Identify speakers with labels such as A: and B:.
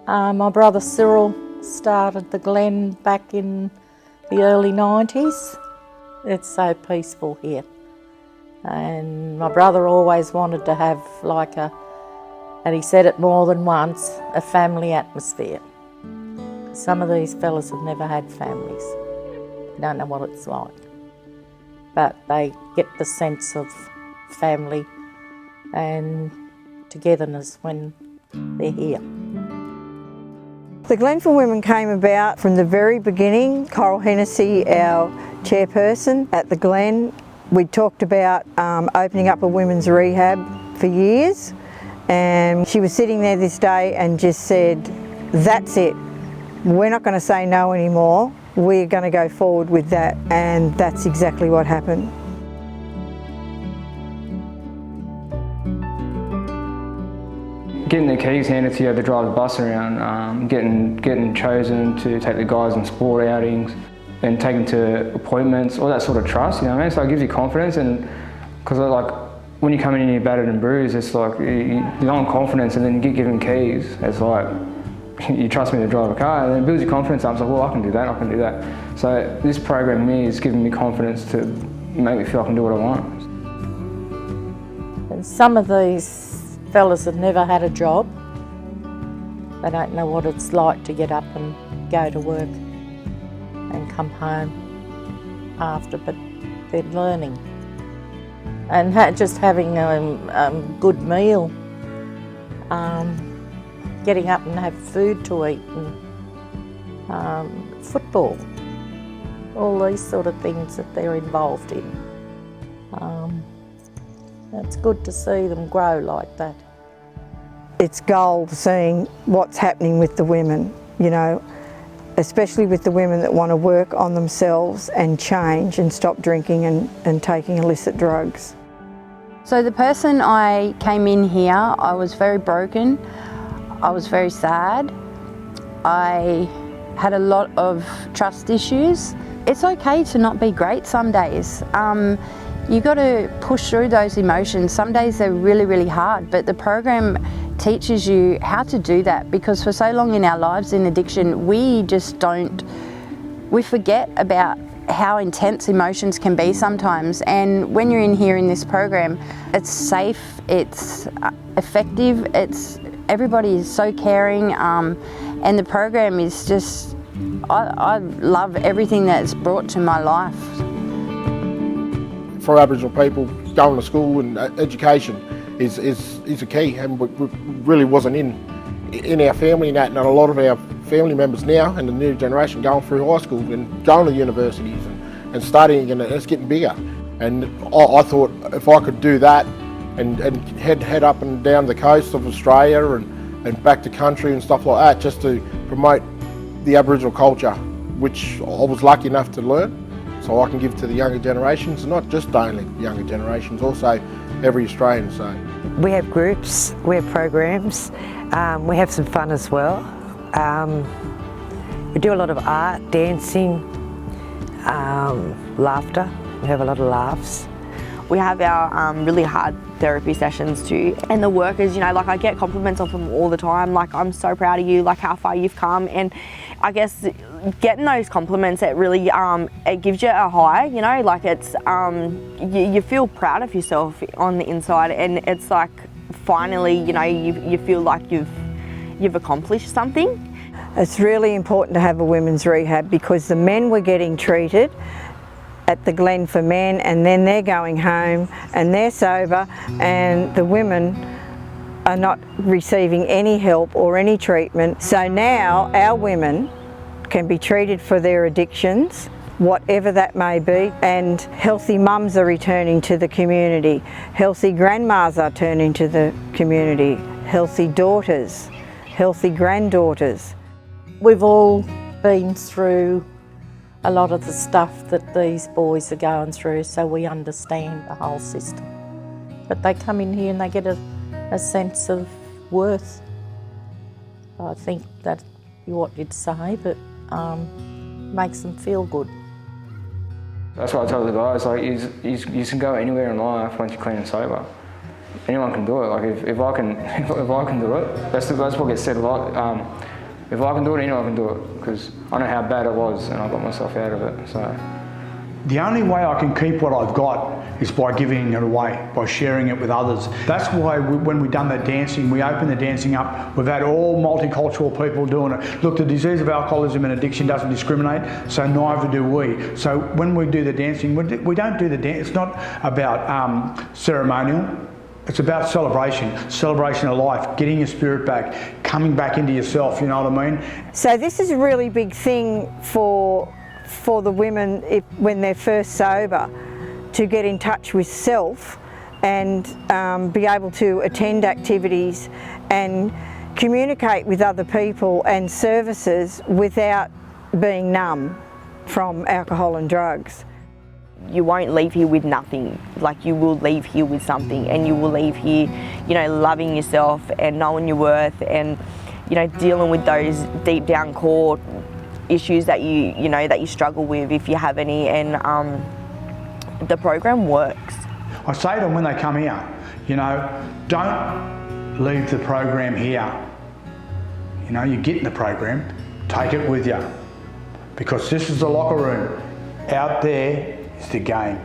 A: My brother Cyril started the Glen back in the early 90s. It's so peaceful here. And my brother always wanted to have and he said it more than once, a family atmosphere. Some of these fellas have never had families. They don't know what it's like. But they get the sense of family and togetherness when they're here.
B: The Glen for Women came about from the very beginning. Coral Hennessy, our chairperson at the Glen, we talked about opening up a women's rehab for years, and she was sitting there this day and just said, that's it, we're not going to say no anymore, we're going to go forward with that, and that's exactly what happened.
C: Getting the keys handed to you to drive the bus around, getting chosen to take the guys on sport outings and taken to appointments, all that sort of trust, you know what I mean? So it gives you confidence, and because when you come in and you're battered and bruised, it's like you don't have confidence, and then you get given keys. It's like, you trust me to drive a car, and then it builds your confidence up. It's like, well, I can do that, I can do that. So this program to me is giving me confidence to make me feel I can do what I want.
A: And some of these fellas have never had a job. They don't know what it's like to get up and go to work and come home after, but they're learning. And just having a good meal, getting up and have food to eat, and football, all these sort of things that they're involved in. It's good to see them grow like that.
B: It's gold seeing what's happening with the women, you know, especially with the women that want to work on themselves and change and stop drinking and taking illicit drugs.
D: So the person I came in here, I was very broken, I was very sad, I had a lot of trust issues. It's okay to not be great some days. You got to push through those emotions. Some days they're really, really hard, but the program teaches you how to do that, because for so long in our lives in addiction, we forget about how intense emotions can be sometimes. And when you're in here in this program, it's safe, it's effective, everybody is so caring, and the program is just, I love everything that it's brought to my life.
E: For Aboriginal people, going to school and education is a key, and really wasn't in our family and that, and a lot of our family members now and the new generation going through high school and going to universities and studying, and it's getting bigger. And I thought if I could do that and head up and down the coast of Australia and back to country and stuff like that, just to promote the Aboriginal culture, which I was lucky enough to learn, so I can give to the younger generations, and not just only the younger generations, also every Australian. So
F: we have groups, we have programs, we have some fun as well. We do a lot of art, dancing, laughter. We have a lot of laughs.
G: We have our really hard therapy sessions too, and the workers, you know, like I get compliments off them all the time, like I'm so proud of you, like how far you've come. And I guess getting those compliments, it really it gives you a high, you know, like it's you feel proud of yourself on the inside, and it's like finally, you know, you feel like you've accomplished something.
B: It's really important to have a women's rehab, because the men were getting treated at the Glen for men, and then they're going home and they're sober, and the women are not receiving any help or any treatment. So now our women can be treated for their addictions, whatever that may be, and healthy mums are returning to the community, healthy grandmas are turning to the community, healthy daughters, healthy granddaughters.
A: We've all been through a lot of the stuff that these boys are going through, so we understand the whole system. But they come in here and they get a sense of worth. I think that's what you'd say, but makes them feel good.
C: That's what I tell the guys, like, you can go anywhere in life once you're clean and sober. Anyone can do it. Like if I can do it, that's what gets said a lot. if I can do it, anyone can do it, because I know how bad it was and I got myself out of it. So
H: the only way I can keep what I've got is by giving it away, by sharing it with others. That's why when we've done the dancing, we opened the dancing up. We've had all multicultural people doing it. Look, the disease of alcoholism and addiction doesn't discriminate, so neither do we. So when we do the dancing, we don't do the dance. It's not about ceremonial. It's about celebration of life, getting your spirit back, coming back into yourself, you know what I mean?
B: So this is a really big thing for the women when they're first sober, to get in touch with self and be able to attend activities and communicate with other people and services without being numb from alcohol and drugs.
G: You won't leave here with nothing. Like, you will leave here with something, and you will leave here, you know, loving yourself and knowing your worth, and, you know, dealing with those deep down core issues that you struggle with, if you have any. And the program works.
H: I say to them when they come here, you know, don't leave the program here. You know, you get in the program, take it with you, because this is the locker room. Out there is the game.